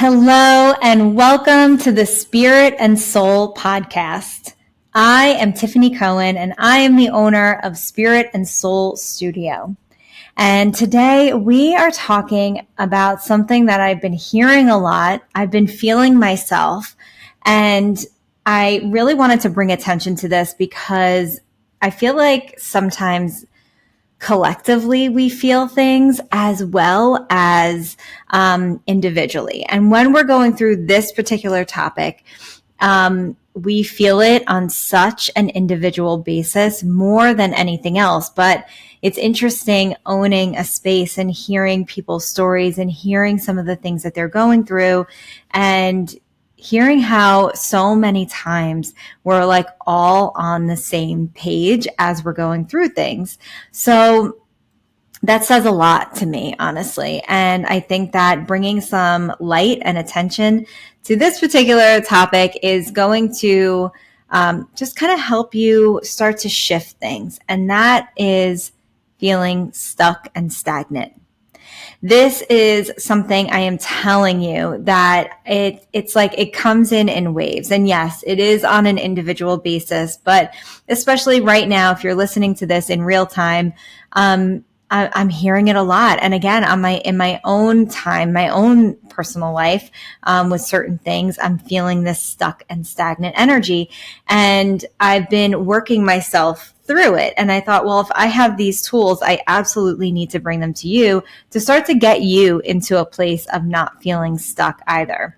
Hello and welcome to the Spirit and Soul podcast. I am Tiffany Cohen and I am the owner of Spirit and Soul Studio. And today we are talking about something that I've been hearing a lot. I've been feeling myself, and I really wanted to bring attention to this because I feel like sometimes collectively we feel things as well as individually. And when we're going through this particular topic, we feel it on such an individual basis more than anything else. But it's interesting owning a space and hearing people's stories and hearing some of the things that they're going through and hearing how so many times we're like all on the same page as we're going through things. So that says a lot to me, honestly. And I think that bringing some light and attention to this particular topic is going to just kind of help you start to shift things. And that is feeling stuck and stagnant. This is something I am telling you that it's like it comes in waves. And yes, it is on an individual basis, but especially right now, if you're listening to this in real time, I'm hearing it a lot. And again, in my own time, my own personal life, with certain things, I'm feeling this stuck and stagnant energy. And I've been working myself through it. And I thought, well, if I have these tools, I absolutely need to bring them to you to start to get you into a place of not feeling stuck either.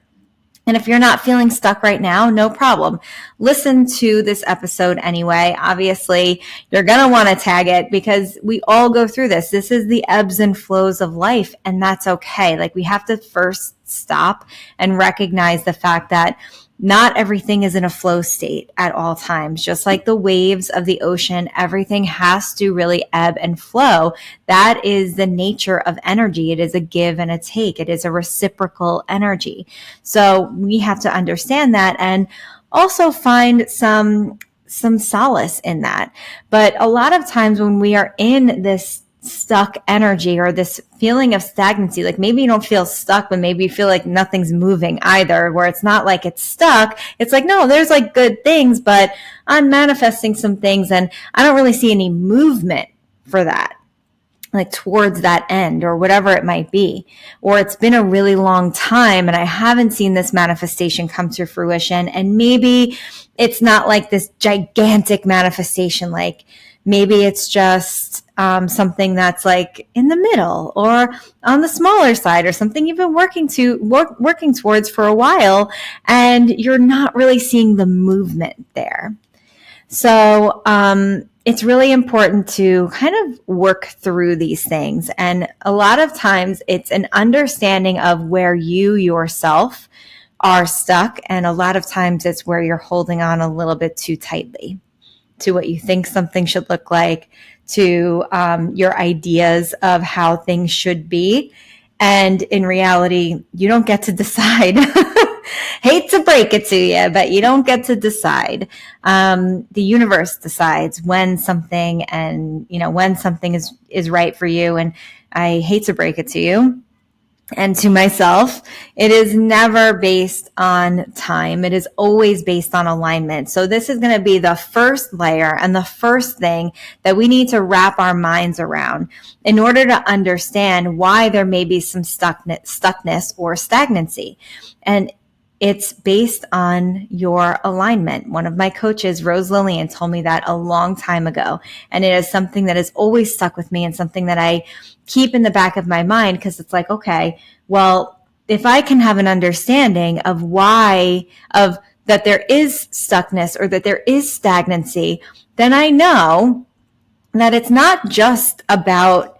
And if you're not feeling stuck right now, no problem. Listen to this episode anyway. Obviously, you're going to want to tag it because we all go through this. This is the ebbs and flows of life, and that's okay. Like, we have to first stop and recognize the fact that not everything is in a flow state at all times. Just like the waves of the ocean, everything has to really ebb and flow. That is the nature of energy. It is a give and a take. It is a reciprocal energy. So we have to understand that and also find some solace in that. But a lot of times when we are in this stuck energy or this feeling of stagnancy, like maybe you don't feel stuck, but maybe you feel like nothing's moving either, where it's not like it's stuck. It's like, no, there's like good things, but I'm manifesting some things and I don't really see any movement for that, like towards that end or whatever it might be. Or it's been a really long time and I haven't seen this manifestation come to fruition. And maybe it's not like this gigantic manifestation, like maybe it's just something that's like in the middle or on the smaller side or something you've been working towards for a while and you're not really seeing the movement there. So it's really important to kind of work through these things. And a lot of times it's an understanding of where you yourself are stuck. And a lot of times it's where you're holding on a little bit too tightly to what you think something should look like, to your ideas of how things should be. And in reality, you don't get to decide. Hate to break it to you, but you don't get to decide. The universe decides when something is right for you. And I hate to break it to you and to myself, it is never based on time. It is always based on alignment. So this is going to be the first layer and the first thing that we need to wrap our minds around in order to understand why there may be some stuckness or stagnancy. And it's based on your alignment. One of my coaches, Rose Lillian, told me that a long time ago. And it is something that has always stuck with me and something that I keep in the back of my mind because it's like, okay, well, if I can have an understanding of that there is stuckness or that there is stagnancy, then I know that it's not just about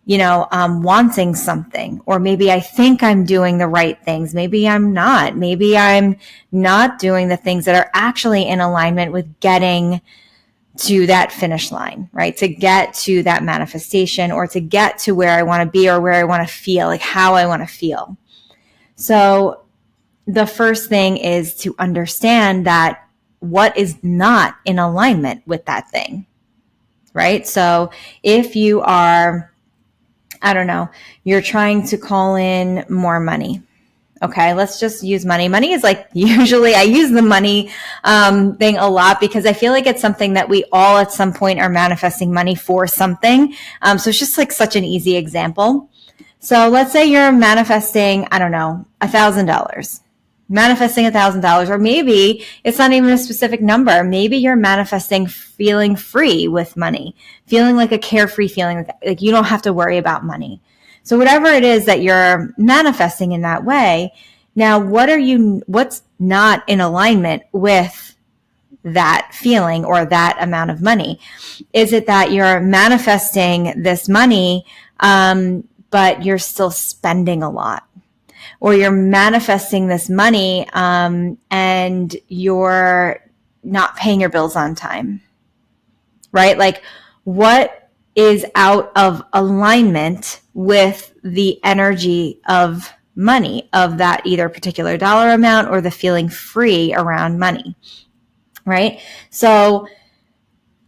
wanting something, or maybe I think I'm doing the right things. Maybe I'm not. Maybe I'm not doing the things that are actually in alignment with getting to that finish line, right? To get to that manifestation or to get to where I want to be or where I want to feel, like how I want to feel. So the first thing is to understand that what is not in alignment with that thing, right? So if you are, I don't know, you're trying to call in more money, Okay, let's just use money. Money is like, usually I use the money thing a lot because I feel like it's something that we all at some point are manifesting money for something. So it's just like such an easy example. So let's say you're manifesting, I don't know, $1,000. Manifesting $1,000, or maybe it's not even a specific number. Maybe you're manifesting feeling free with money, feeling like a carefree feeling, like you don't have to worry about money. So whatever it is that you're manifesting in that way, now what's not in alignment with that feeling or that amount of money? Is it that you're manifesting this money, but you're still spending a lot? Or you're manifesting this money and you're not paying your bills on time, right? Like, what is out of alignment with the energy of money, of that either particular dollar amount or the feeling free around money, right? So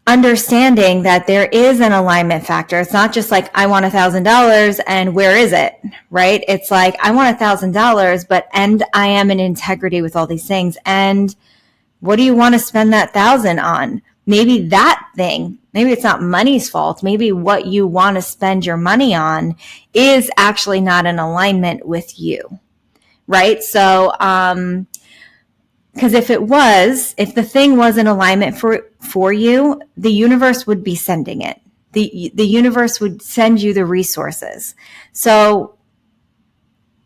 understanding that there is an alignment factor. It's not just like, I want $1,000 and where is it, right? It's like, I want $1,000, and I am in integrity with all these things. And what do you want to spend that $1,000 on? Maybe that thing, maybe it's not money's fault. Maybe what you want to spend your money on is actually not in alignment with you, right? So, because if the thing was in alignment for you, the universe would be sending it. The universe would send you the resources. So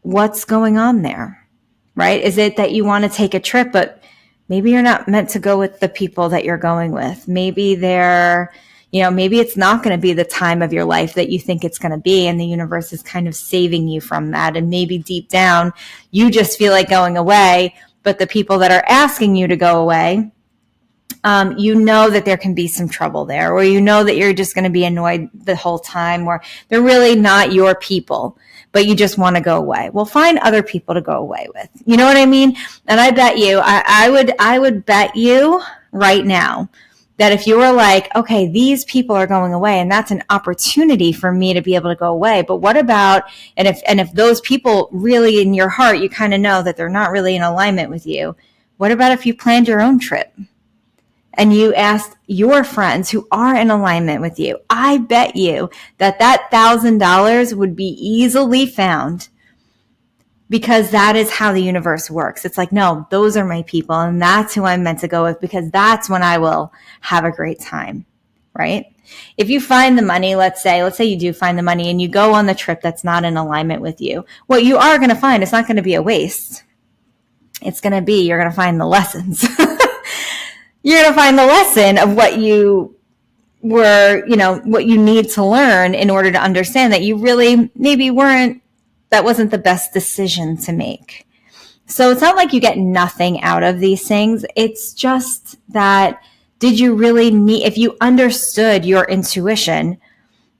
what's going on there, right? Is it that you want to take a trip, but maybe you're not meant to go with the people that you're going with? Maybe maybe it's not going to be the time of your life that you think it's going to be, and the universe is kind of saving you from that. And maybe deep down, you just feel like going away, but the people that are asking you to go away, you know that there can be some trouble there, or you know that you're just going to be annoyed the whole time, or they're really not your people, but you just want to go away. Well, find other people to go away with. You know what I mean? And I bet you, I would bet you right now that if you were like, okay, these people are going away and that's an opportunity for me to be able to go away. But what about, and if those people really in your heart, you kind of know that they're not really in alignment with you. What about if you planned your own trip and you asked your friends who are in alignment with you? I bet you that $1,000 would be easily found, because that is how the universe works. It's like, no, those are my people, and that's who I'm meant to go with, because that's when I will have a great time, right? If you find the money, let's say you do find the money and you go on the trip that's not in alignment with you, what you are going to find, it's not going to be a waste. It's going to be, you're going to find the lessons. You're going to find the lesson of what you were, what you need to learn in order to understand that you really maybe that wasn't the best decision to make. So it's not like you get nothing out of these things. It's just that, did you really need, if you understood your intuition,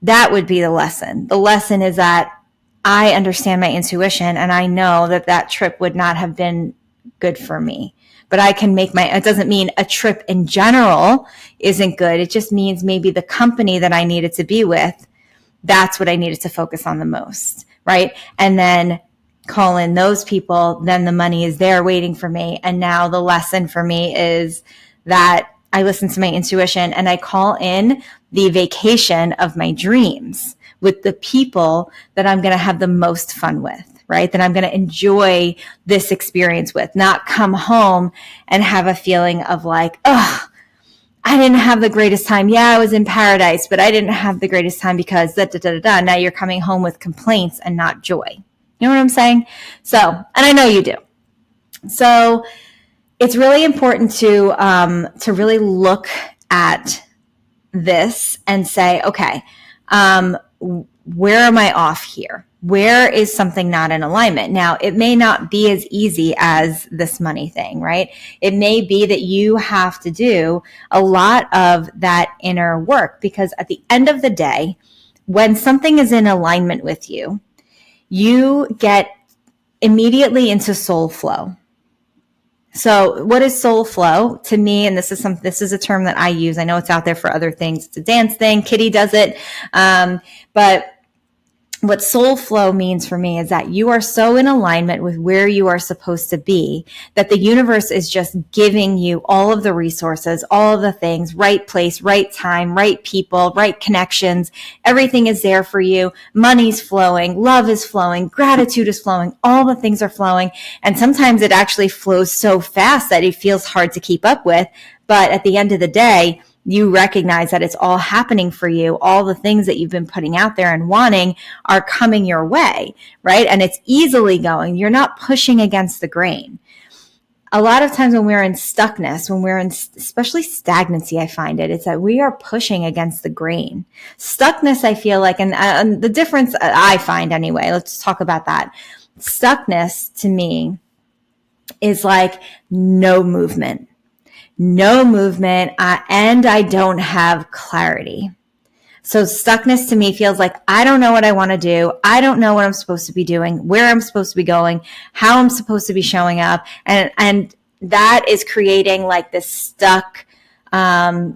that would be the lesson. The lesson is that I understand my intuition and I know that trip would not have been good for me. But I can it doesn't mean a trip in general isn't good. It just means maybe the company that I needed to be with, that's what I needed to focus on the most, right? And then call in those people, then the money is there waiting for me. And now the lesson for me is that I listen to my intuition and I call in the vacation of my dreams with the people that I'm going to have the most fun with, right? That I'm going to enjoy this experience with, not come home and have a feeling of like, oh, I didn't have the greatest time. Yeah, I was in paradise, but I didn't have the greatest time because da-da-da-da-da. Now you're coming home with complaints and not joy. You know what I'm saying? So, and I know you do. So it's really important to really look at this and say, okay, where am I off here? Where is something not in alignment? Now, it may not be as easy as this money thing, right? It may be that you have to do a lot of that inner work, because at the end of the day, when something is in alignment with you, you get immediately into soul flow. So what is soul flow to me? And this is a term that I use. I know it's out there for other things. It's a dance thing. Kitty does it. But what soul flow means for me is that you are so in alignment with where you are supposed to be that the universe is just giving you all of the resources, all of the things, right place, right time, right people, right connections. Everything is there for you. Money's flowing, love is flowing, gratitude is flowing, all the things are flowing. And sometimes it actually flows so fast that it feels hard to keep up with. But at the end of the day, you recognize that it's all happening for you. All the things that you've been putting out there and wanting are coming your way, right? And it's easily going. You're not pushing against the grain. A lot of times when we're in stuckness, when we're in especially stagnancy, I find it's that we are pushing against the grain. Stuckness, I feel like, and the difference I find anyway, let's talk about that. Stuckness to me is like no movement. And I don't have clarity. So stuckness to me feels like I don't know what I want to do. I don't know what I'm supposed to be doing, where I'm supposed to be going, how I'm supposed to be showing up. And that is creating like this stuck, I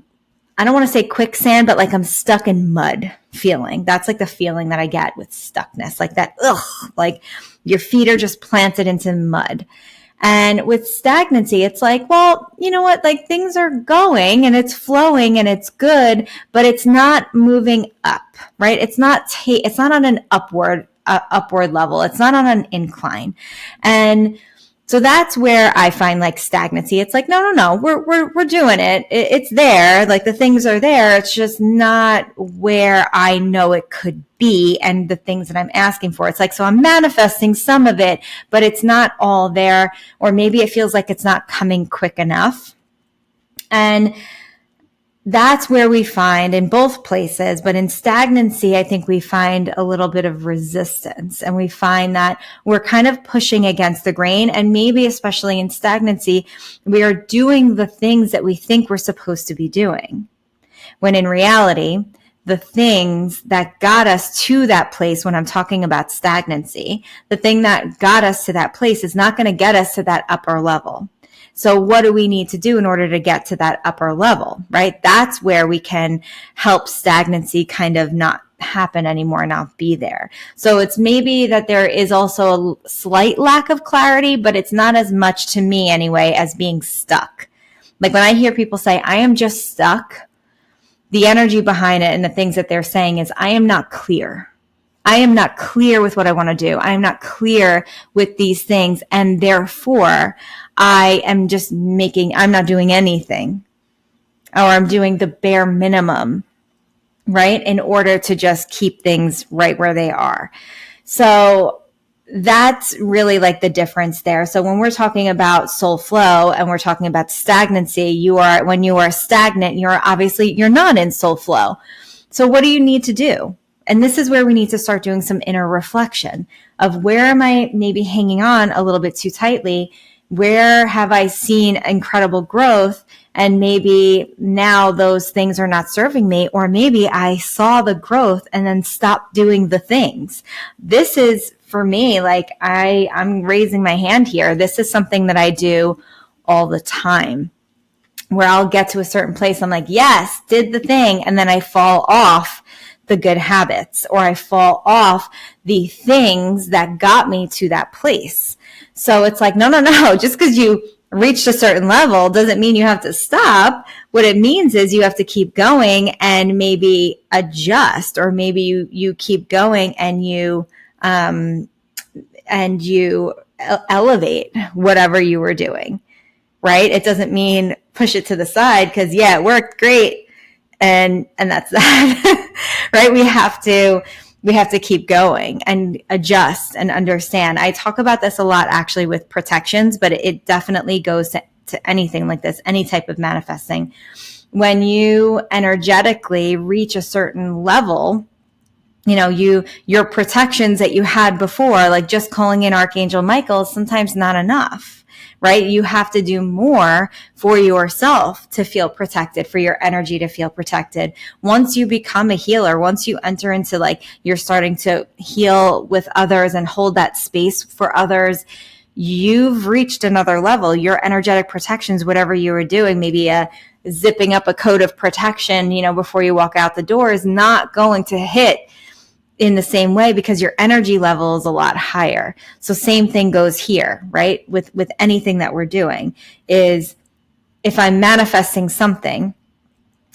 don't want to say quicksand, but like I'm stuck in mud feeling. That's like the feeling that I get with stuckness, like that, like your feet are just planted into mud. And with stagnancy, it's like, well, you know what? Like things are going and it's flowing and it's good, but it's not moving up, right? It's not on an upward level. It's not on an incline. And so that's where I find like stagnancy. It's like, no, we're doing it. It's there. Like the things are there. It's just not where I know it could be. And the things that I'm asking for, it's like, so I'm manifesting some of it, but it's not all there. Or maybe it feels like it's not coming quick enough. And that's where we find in both places, but in stagnancy, I think we find a little bit of resistance, and we find that we're kind of pushing against the grain, and maybe especially in stagnancy, we are doing the things that we think we're supposed to be doing, when in reality, the things that got us to that place, when I'm talking about stagnancy, the thing that got us to that place is not going to get us to that upper level. So what do we need to do in order to get to that upper level, right? That's where we can help stagnancy kind of not happen anymore, not be there. So it's maybe that there is also a slight lack of clarity, but it's not as much to me anyway as being stuck. Like when I hear people say, I am just stuck, the energy behind it and the things that they're saying is, I am not clear. I am not clear with what I want to do. I am not clear with these things. And therefore, I'm not doing anything, or I'm doing the bare minimum, right? In order to just keep things right where they are. So that's really like the difference there. So when we're talking about soul flow and we're talking about stagnancy, when you are stagnant, you're not in soul flow. So what do you need to do? And this is where we need to start doing some inner reflection of where am I maybe hanging on a little bit too tightly? Where have I seen incredible growth? And maybe now those things are not serving me, or maybe I saw the growth and then stopped doing the things. This is for me, like I'm raising my hand here. This is something that I do all the time, where I'll get to a certain place. I'm like, yes, did the thing. And then I fall off the good habits, or I fall off the things that got me to that place. So it's like, no. Just because you reached a certain level doesn't mean you have to stop. What it means is you have to keep going and maybe adjust, or maybe you keep going and you elevate whatever you were doing, right? It doesn't mean push it to the side because, yeah, it worked great. And that's that, right? We have to keep going and adjust and understand. I talk about this a lot actually with protections, but it definitely goes to anything like this, any type of manifesting. When you energetically reach a certain level, your protections that you had before, like just calling in Archangel Michael, is sometimes not enough. Right? You have to do more for yourself to feel protected, for your energy to feel protected. Once you become a healer, once you enter into you're starting to heal with others and hold that space for others, you've reached another level. Your energetic protections, whatever you were doing, maybe zipping up a coat of protection, before you walk out the door, is not going to hit in the same way because your energy level is a lot higher. So same thing goes here, right? With anything that we're doing is if I'm manifesting something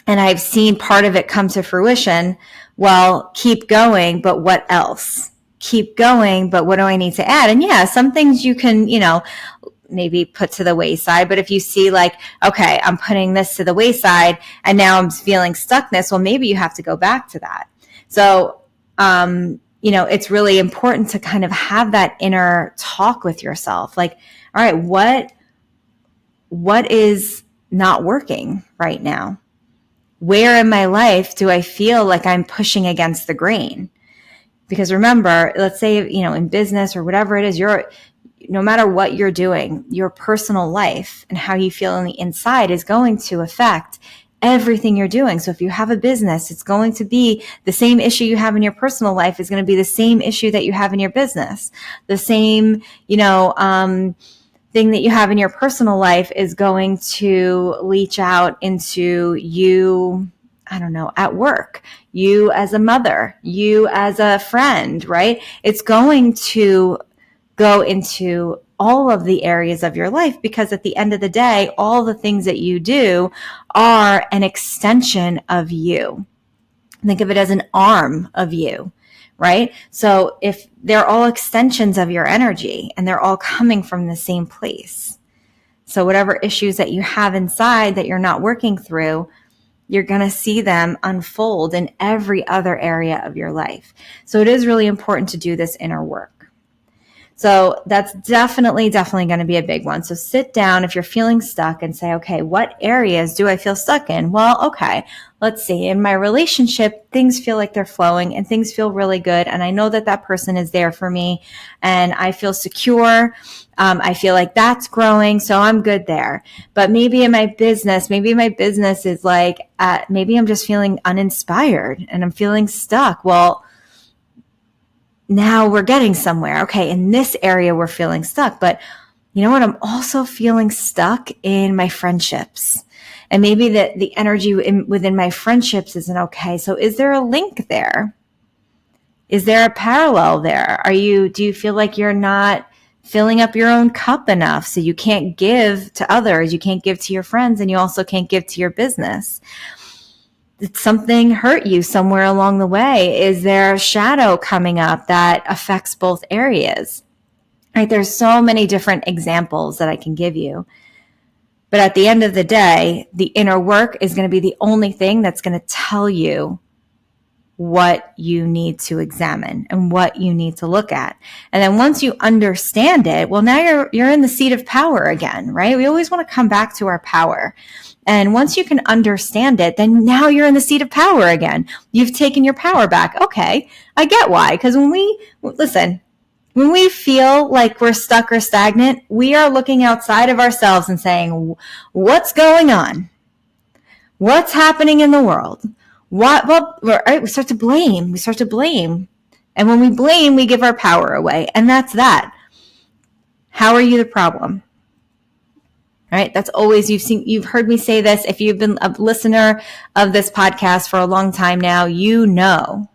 and I've seen part of it come to fruition, well, keep going, but what else? Keep going, but what do I need to add? And yeah, some things you can, maybe put to the wayside. But if you see like, okay, I'm putting this to the wayside and now I'm feeling stuckness, well, maybe you have to go back to that. So, it's really important to kind of have that inner talk with yourself. Like, all right, what is not working right now? Where in my life do I feel like I'm pushing against the grain? Because remember, let's say, in business or whatever it is, no matter what you're doing, your personal life and how you feel on the inside is going to affect everything you're doing. So if you have a business, it's going to be the same issue you have in your personal life is going to be the same issue that you have in your business. The same, thing that you have in your personal life is going to leach out into you, at work, you as a mother, you as a friend, right? It's going to go into all of the areas of your life because at the end of the day, all the things that you do are an extension of you. Think of it as an arm of you, right? So if they're all extensions of your energy and they're all coming from the same place. So whatever issues that you have inside that you're not working through, you're going to see them unfold in every other area of your life. So it is really important to do this inner work. So that's definitely going to be a big one. So sit down if you're feeling stuck and say, okay, what areas do I feel stuck in? Well, okay, let's see. In my relationship, things feel like they're flowing and things feel really good. And I know that person is there for me and I feel secure. I feel like that's growing. So I'm good there. But maybe in my business is like, maybe I'm just feeling uninspired and I'm feeling stuck. Well, now we're getting somewhere. Okay, in this area, we're feeling stuck. But you know what? I'm also feeling stuck in my friendships. And maybe the energy within my friendships isn't okay. So is there a link there? Is there a parallel there? Do you feel like you're not filling up your own cup enough so you can't give to others, you can't give to your friends, and you also can't give to your business? Did something hurt you somewhere along the way? Is there a shadow coming up that affects both areas? Right? There's so many different examples that I can give you. But at the end of the day, the inner work is going to be the only thing that's going to tell you what you need to examine and what you need to look at. And then once you understand it, well, now you're in the seat of power again, right? We always want to come back to our power. And once you can understand it, then now you're in the seat of power again. You've taken your power back. Okay, I get why. Because when we feel like we're stuck or stagnant, we are looking outside of ourselves and saying, what's going on? What's happening in the world? We start to blame. And when we blame, we give our power away. And that's that. How are you the problem? Right? That's always, you've heard me say this. If you've been a listener of this podcast for a long time now, you know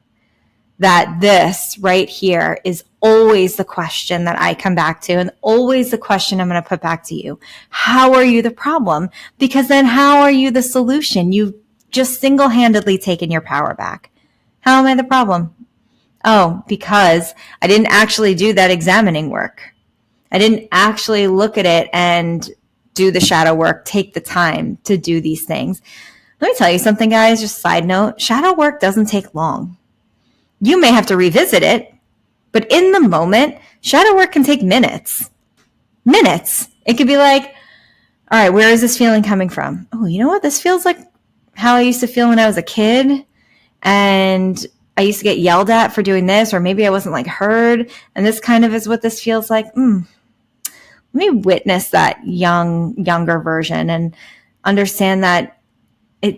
that this right here is always the question that I come back to and always the question I'm going to put back to you. How are you the problem? Because then how are you the solution? You've just single-handedly taken your power back. How am I the problem? Oh, because I didn't actually do that examining work. I didn't actually look at it and do the shadow work, take the time to do these things. Let me tell you something, guys, just side note, shadow work doesn't take long. You may have to revisit it, but in the moment, shadow work can take minutes. Minutes. It could be like, all right, where is this feeling coming from? Oh, you know what? This feels like how I used to feel when I was a kid. And I used to get yelled at for doing this, or maybe I wasn't like heard. And this kind of is what this feels like. Let me witness that younger version and understand that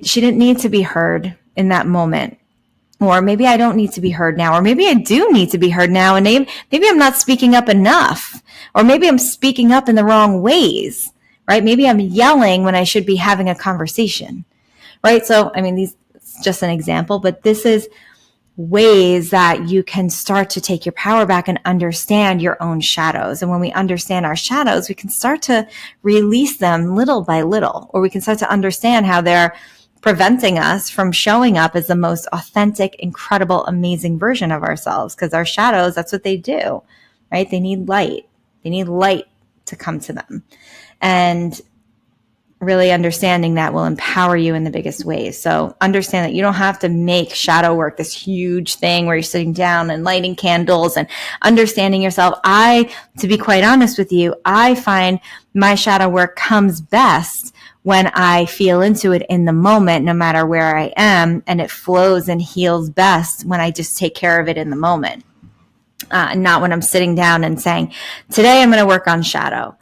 she didn't need to be heard in that moment. Or maybe I don't need to be heard now. Or maybe I do need to be heard now. And maybe I'm not speaking up enough. Or maybe I'm speaking up in the wrong ways, right? Maybe I'm yelling when I should be having a conversation, right? So, I mean, it's just an example, but this is ways that you can start to take your power back and understand your own shadows. And when we understand our shadows, we can start to release them little by little, or we can start to understand how they're preventing us from showing up as the most authentic, incredible, amazing version of ourselves. Because our shadows, that's what they do, right? They need light. They need light to come to them. And really understanding that will empower you in the biggest ways. So understand that you don't have to make shadow work this huge thing where you're sitting down and lighting candles and understanding yourself. To be quite honest with you, I find my shadow work comes best when I feel into it in the moment, no matter where I am, and it flows and heals best when I just take care of it in the moment. Not when I'm sitting down and saying, today I'm going to work on shadow.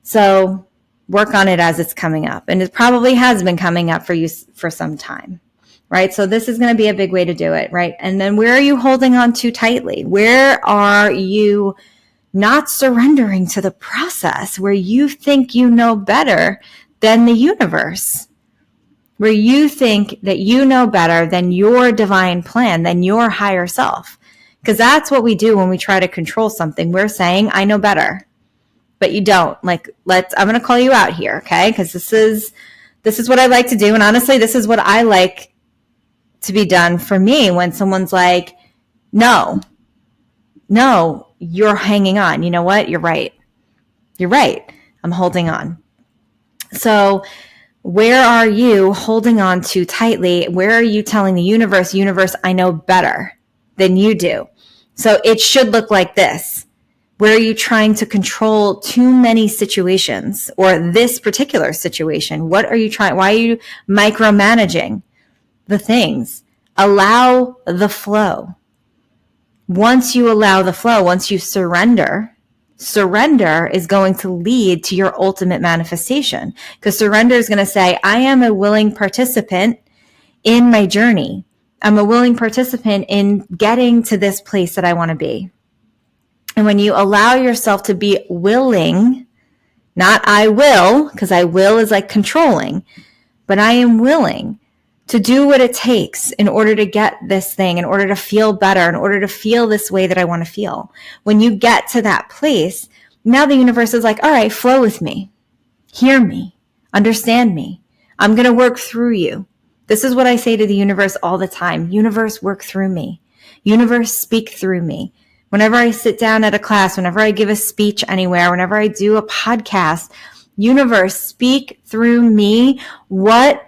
So work on it as it's coming up. And it probably has been coming up for you for some time, right? So this is going to be a big way to do it, right? And then where are you holding on too tightly? Where are you not surrendering to the process, where you think you know better than the universe, where you think that you know better than your divine plan, than your higher self? Because that's what we do when we try to control something. We're saying, I know better. But you don't. I'm going to call you out here, okay? Because this is what I like to do. And honestly, this is what I like to be done for me when someone's like, no, you're hanging on. You know what? You're right. I'm holding on. So where are you holding on too tightly? Where are you telling the universe, I know better than you do? So it should look like this. Where are you trying to control too many situations, or this particular situation? What are you trying? Why are you micromanaging the things? Allow the flow. Once you allow the flow, once you surrender is going to lead to your ultimate manifestation, because surrender is going to say, I am a willing participant in my journey. I'm a willing participant in getting to this place that I want to be. And when you allow yourself to be willing, not I will, because I will is like controlling, but I am willing to do what it takes in order to get this thing, in order to feel better, in order to feel this way that I want to feel. When you get to that place, now the universe is like, all right, flow with me, hear me, understand me. I'm going to work through you. This is what I say to the universe all the time. Universe, work through me. Universe, speak through me. Whenever I sit down at a class, whenever I give a speech anywhere, whenever I do a podcast, universe, speak through me. What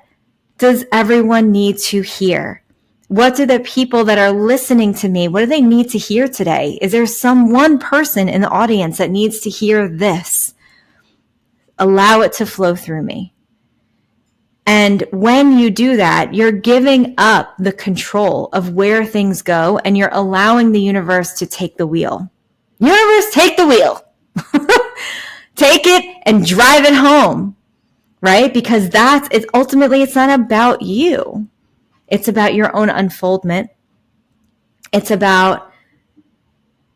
does everyone need to hear? What do the people that are listening to me, what do they need to hear today? Is there one person in the audience that needs to hear this? Allow it to flow through me. And when you do that, you're giving up the control of where things go, and you're allowing the universe to take the wheel. Universe, take the wheel. Take it and drive it home, right? Because ultimately, it's not about you. It's about your own unfoldment. It's about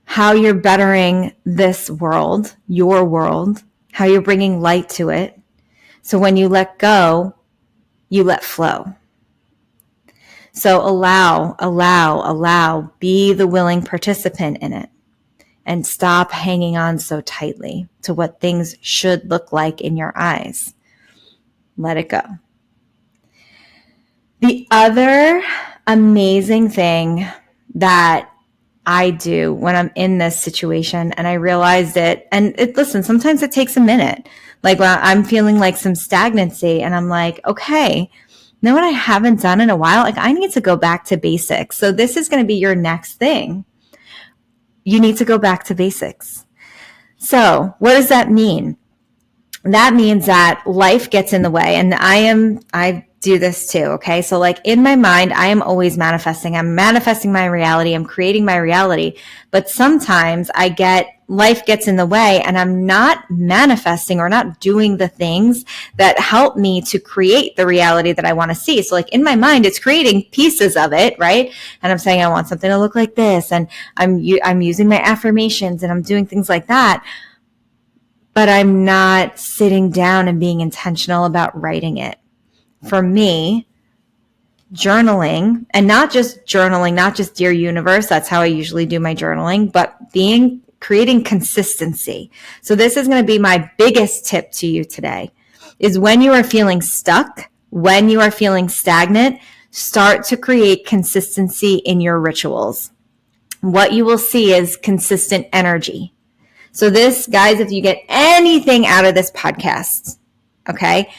how you're bettering this world, your world, how you're bringing light to it. So when you let go, you let flow. So allow, be the willing participant in it, and stop hanging on so tightly to what things should look like in your eyes. Let it go. The other amazing thing that I do when I'm in this situation, and I realized it, listen, sometimes it takes a minute. Like when I'm feeling like some stagnancy, and I'm like, okay, you know what I haven't done in a while? Like I need to go back to basics. So this is going to be your next thing. You need to go back to basics. So what does that mean? That means that life gets in the way, and I do this too. Okay. So like in my mind, I am always manifesting. I'm manifesting my reality. I'm creating my reality. But sometimes life gets in the way, and I'm not manifesting or not doing the things that help me to create the reality that I want to see. So like in my mind, it's creating pieces of it, right? And I'm saying, I want something to look like this. And I'm using my affirmations, and I'm doing things like that. But I'm not sitting down and being intentional about writing it. For me, journaling, and not just journaling, not just Dear Universe, that's how I usually do my journaling, but creating consistency. So this is going to be my biggest tip to you today, is when you are feeling stuck, when you are feeling stagnant, start to create consistency in your rituals. What you will see is consistent energy. So this, guys, if you get anything out of this podcast, okay,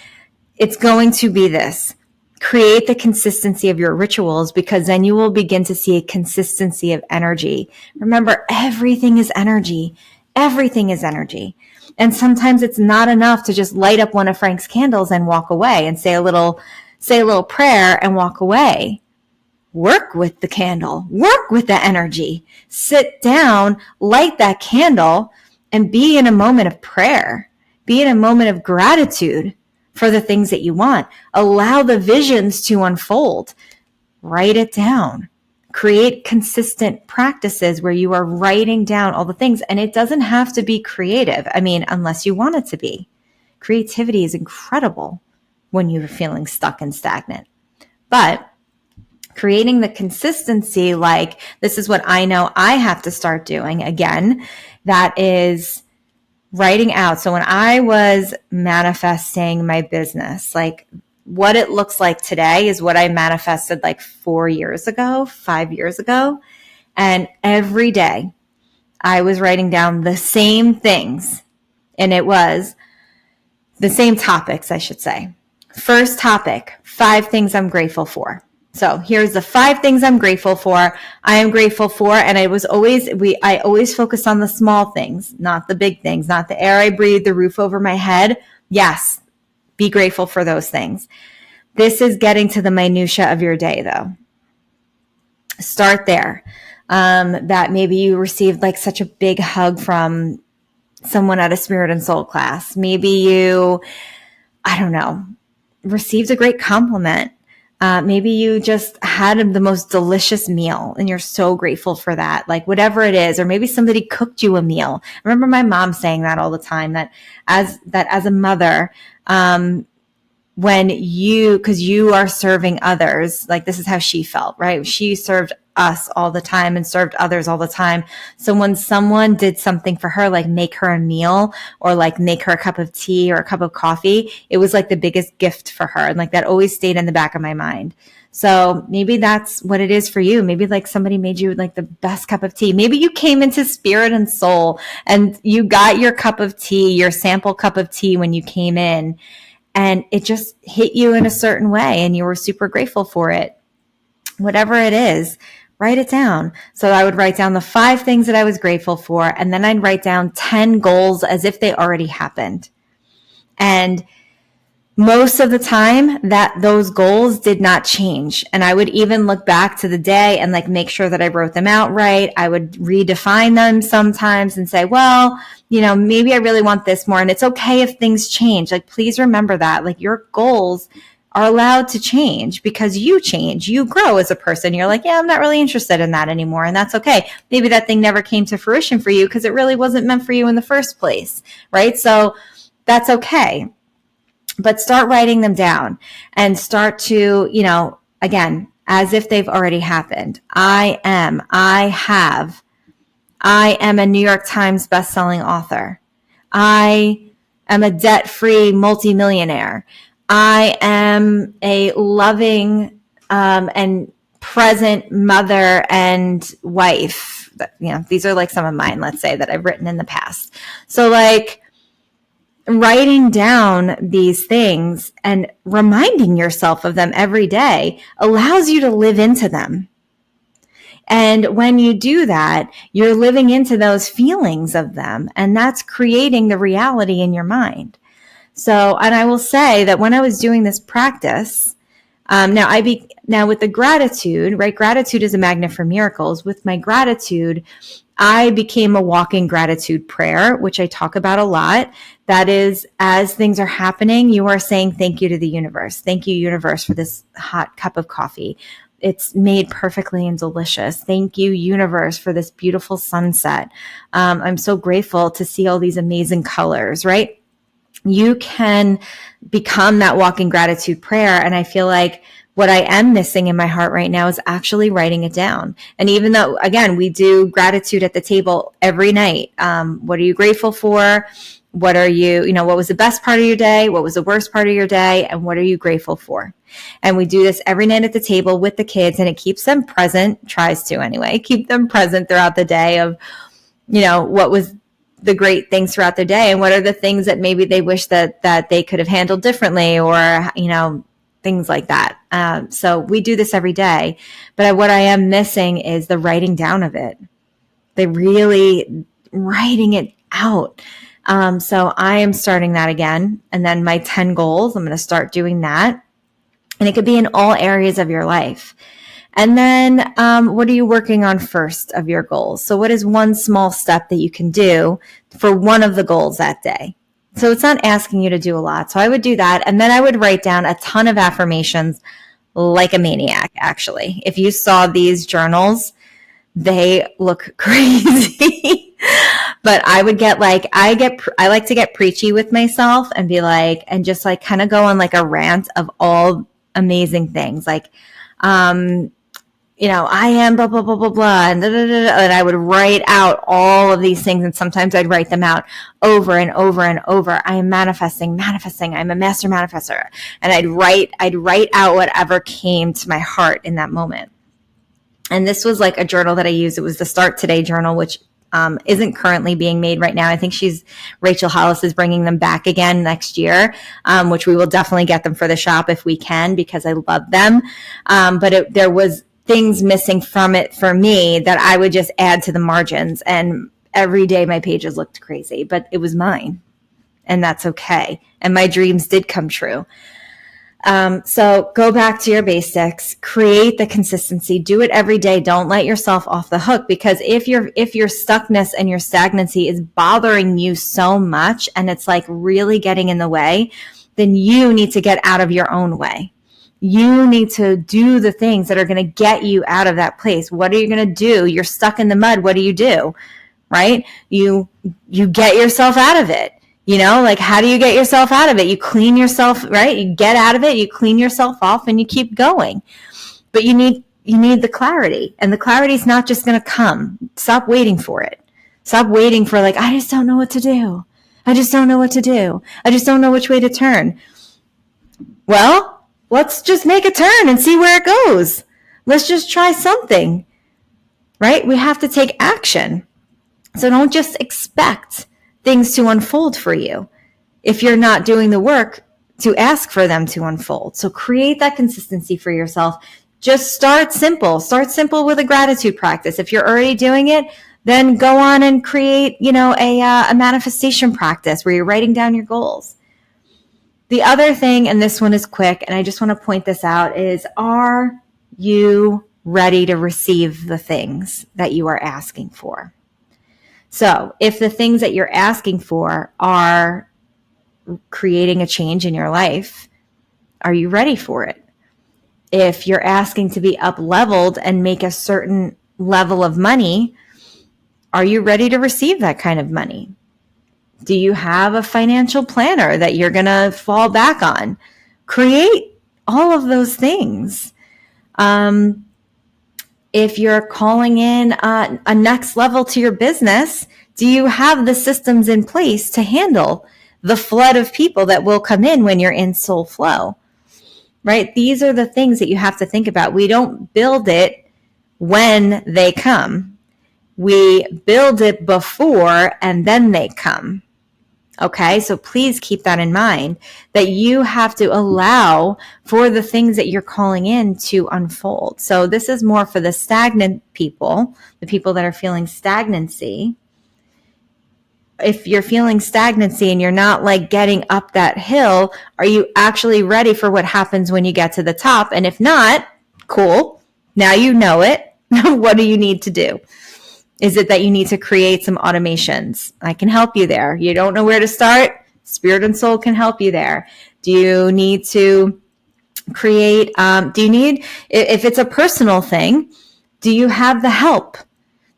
it's going to be this. Create the consistency of your rituals, because then you will begin to see a consistency of energy. Remember, everything is energy. Everything is energy. And sometimes it's not enough to just light up one of Frank's candles and walk away and say a little prayer and walk away. Work with the candle, work with the energy, sit down, light that candle, and be in a moment of prayer, be in a moment of gratitude for the things that you want. Allow the visions to unfold. Write it down. Create consistent practices where you are writing down all the things. And it doesn't have to be creative. I mean, unless you want it to be. Creativity is incredible when you're feeling stuck and stagnant. But creating the consistency, like this is what I know I have to start doing again, that is writing out. So when I was manifesting my business, like what it looks like today is what I manifested like 4 years ago, 5 years ago. And every day I was writing down the same things, and it was the same topics, I should say. First topic, 5 things I'm grateful for. So here's the 5 things I'm grateful for. I am grateful for, and I always focus on the small things, not the big things, not the air I breathe, the roof over my head. Yes, be grateful for those things. This is getting to the minutia of your day, though. Start there. That maybe you received like such a big hug from someone at a spirit and soul class. Maybe you, I don't know, received a great compliment. Maybe you just had the most delicious meal and you're so grateful for that, like whatever it is, or maybe somebody cooked you a meal. I remember my mom saying that all the time, that as a mother, because you are serving others, like this is how she felt, right? She served us all the time and served others all the time. So when someone did something for her, like make her a meal or like make her a cup of tea or a cup of coffee, it was like the biggest gift for her. And like that always stayed in the back of my mind. So maybe that's what it is for you. Maybe like somebody made you like the best cup of tea. Maybe you came into Spirit and Soul and you got your cup of tea, your sample cup of tea when you came in, and it just hit you in a certain way and you were super grateful for it. Whatever it is, write it down. So I would write down the 5 things that I was grateful for, and then I'd write down 10 goals as if they already happened. And most of the time that those goals did not change. And I would even look back to the day and like make sure that I wrote them out right. I would redefine them sometimes and say, well, maybe I really want this more. And it's okay if things change. Like, please remember that, like your goals are allowed to change because you change, you grow as a person. You're like, yeah, I'm not really interested in that anymore. And that's okay. Maybe that thing never came to fruition for you because it really wasn't meant for you in the first place, right? So that's okay. But start writing them down and start to, again, as if they've already happened. I am a New York Times bestselling author. I am a debt-free multimillionaire. I am a loving and present mother and wife. These are like some of mine, let's say, that I've written in the past. So like writing down these things and reminding yourself of them every day allows you to live into them. And when you do that, you're living into those feelings of them, and that's creating the reality in your mind. So, and I will say that when I was doing this practice, now with the gratitude, right? Gratitude is a magnet for miracles. With my gratitude, I became a walking gratitude prayer, which I talk about a lot. That is, as things are happening, you are saying thank you to the universe. Thank you, universe, for this hot cup of coffee. It's made perfectly and delicious. Thank you, universe, for this beautiful sunset. I'm so grateful to see all these amazing colors, right? You can become that walking gratitude prayer. And I feel like what I am missing in my heart right now is actually writing it down. And even though, again, we do gratitude at the table every night. What are you grateful for? What are you, what was the best part of your day? What was the worst part of your day? And what are you grateful for? And we do this every night at the table with the kids, and it keeps them present, tries to anyway, keep them present throughout the day of, what was the great things throughout their day and what are the things that maybe they wish that they could have handled differently, or, things like that. So we do this every day, but what I am missing is the writing down of it. They really writing it out. So I am starting that again. And then my 10 goals, I'm going to start doing that. And it could be in all areas of your life. And then what are you working on first of your goals? So what is one small step that you can do for one of the goals that day? So it's not asking you to do a lot. So I would do that. And then I would write down a ton of affirmations like a maniac, actually. If you saw these journals, they look crazy. But I would get I like to get preachy with myself and be like, and just like kind of go on like a rant of all amazing things. Like, I am blah, blah, blah, blah, blah. And, and I would write out all of these things. And sometimes I'd write them out over and over and over. I am manifesting. I'm a master manifestor. And I'd write out whatever came to my heart in that moment. And this was like a journal that I used. It was the Start Today journal, which isn't currently being made right now. I think Rachel Hollis is bringing them back again next year, which we will definitely get them for the shop if we can, because I love them. But there was things missing from it for me that I would just add to the margins. And every day my pages looked crazy, but it was mine, and that's okay. And my dreams did come true. So go back to your basics, create the consistency, do it every day. Don't let yourself off the hook, because if your stuckness and your stagnancy is bothering you so much and it's like really getting in the way, then you need to get out of your own way. You need to do the things that are going to get you out of that place. What are you going to do? You're stuck in the mud. What do? Right? You get yourself out of it. How do you get yourself out of it? You clean yourself, right? You get out of it, you clean yourself off, and you keep going. But you need the clarity, and the clarity is not just going to come. Stop waiting for it. Stop waiting for I just don't know what to do. I just don't know what to do. I just don't know which way to turn. Well, let's just make a turn and see where it goes. Let's just try something, right? We have to take action. So don't just expect things to unfold for you if you're not doing the work to ask for them to unfold. So create that consistency for yourself. Just start simple. Start simple with a gratitude practice. If you're already doing it, then go on and create, a manifestation practice where you're writing down your goals. The other thing, and this one is quick, and I just want to point this out, is are you ready to receive the things that you are asking for? So if the things that you're asking for are creating a change in your life, are you ready for it? If you're asking to be up-leveled and make a certain level of money, are you ready to receive that kind of money? Do you have a financial planner that you're going to fall back on? Create all of those things. If you're calling in a next level to your business, do you have the systems in place to handle the flood of people that will come in when you're in soul flow, right? These are the things that you have to think about. We don't build it when they come. We build it before and then they come. Okay, so please keep that in mind, that you have to allow for the things that you're calling in to unfold. So this is more for the stagnant people, the people that are feeling stagnancy. If you're feeling stagnancy and you're not getting up that hill, are you actually ready for what happens when you get to the top? And if not, cool. Now you know it. What do you need to do? Is it that you need to create some automations? I can help you there. You don't know where to start? Spirit and Soul can help you there. Do you need to create, if it's a personal thing, do you have the help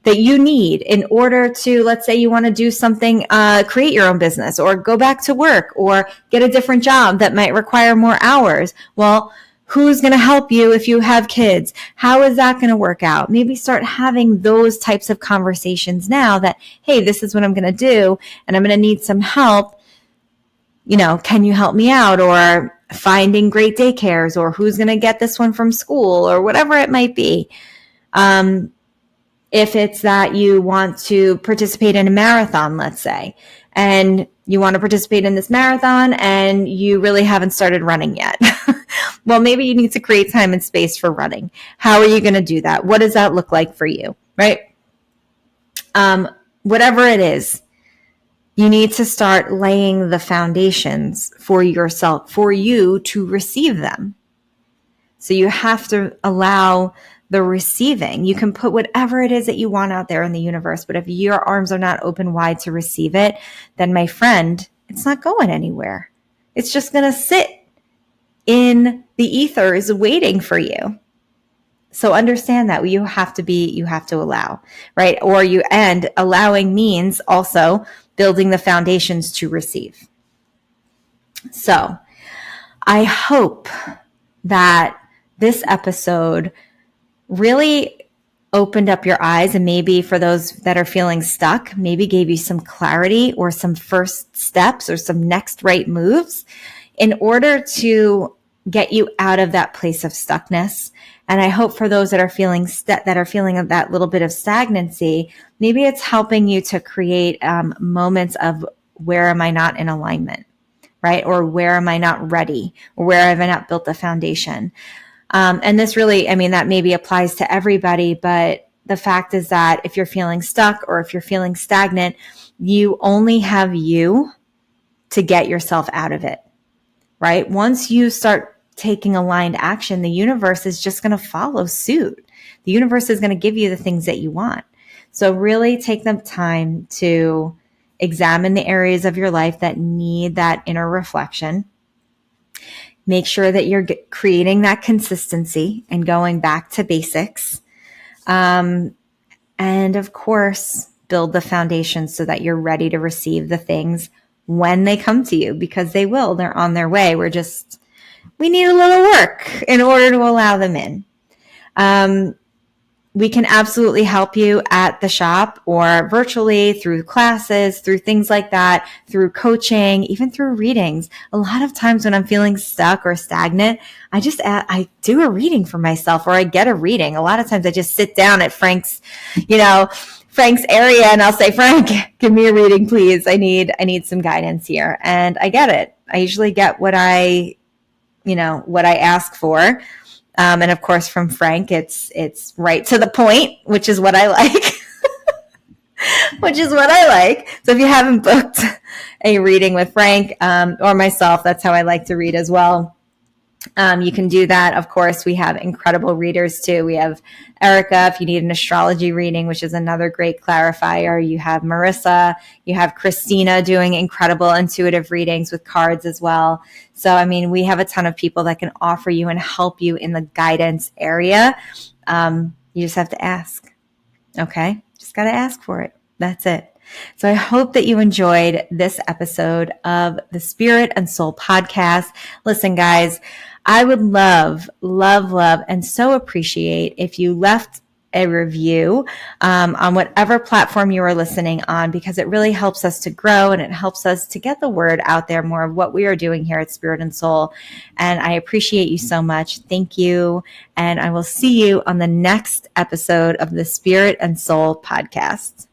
that you need in order to, let's say you want to do something, create your own business or go back to work or get a different job that might require more hours? Well, Who's going to help you if you have kids? How is that going to work out? Maybe start having those types of conversations now that, hey, this is what I'm going to do, and I'm going to need some help. Can you help me out? Or finding great daycares, or who's going to get this one from school, or whatever it might be. If it's that you want to participate in a marathon, let's say, and you want to participate in this marathon and you really haven't started running yet. Well, maybe you need to create time and space for running. How are you going to do that? What does that look like for you, right? Whatever it is, you need to start laying the foundations for yourself, for you to receive them. So you have to allow the receiving. You can put whatever it is that you want out there in the universe, but if your arms are not open wide to receive it, then my friend, it's not going anywhere. It's just going to sit in the ethers waiting for you. So understand that you have to allow, right? And allowing means also building the foundations to receive. So I hope that this episode really opened up your eyes, and maybe for those that are feeling stuck, maybe gave you some clarity or some first steps or some next right moves in order to get you out of that place of stuckness. And I hope for those that are feeling of that little bit of stagnancy, maybe it's helping you to create moments of where am I not in alignment, right? Or where am I not ready? Or where have I not built the foundation? And this really, that maybe applies to everybody, but the fact is that if you're feeling stuck or if you're feeling stagnant, you only have you to get yourself out of it, right? Once you start taking aligned action, the universe is just going to follow suit. The universe is going to give you the things that you want. So really take the time to examine the areas of your life that need that inner reflection. Make sure that you're creating that consistency and going back to basics. And of course, build the foundation so that you're ready to receive the things when they come to you, because they will. They're on their way. We need a little work in order to allow them in. We can absolutely help you at the shop or virtually through classes, through things like that, through coaching, even through readings. A lot of times when I'm feeling stuck or stagnant, I do a reading for myself, or I get a reading. A lot of times I just sit down at Frank's area and I'll say, Frank, give me a reading, please. I need some guidance here. And I get it. I usually get what I ask for. And of course, from Frank, it's right to the point, which is what I like. So if you haven't booked a reading with Frank or myself, that's how I like to read as well. You can do that. Of course, we have incredible readers too. We have Erica, if you need an astrology reading, which is another great clarifier. You have Marissa, you have Christina doing incredible intuitive readings with cards as well. So, we have a ton of people that can offer you and help you in the guidance area. You just have to ask. Okay? Just got to ask for it. That's it. So I hope that you enjoyed this episode of the Spirit and Soul podcast. Listen, guys, I would love, and so appreciate if you left a review on whatever platform you are listening on, because it really helps us to grow and it helps us to get the word out there more of what we are doing here at Spirit and Soul. And I appreciate you so much. Thank you. And I will see you on the next episode of the Spirit and Soul podcast.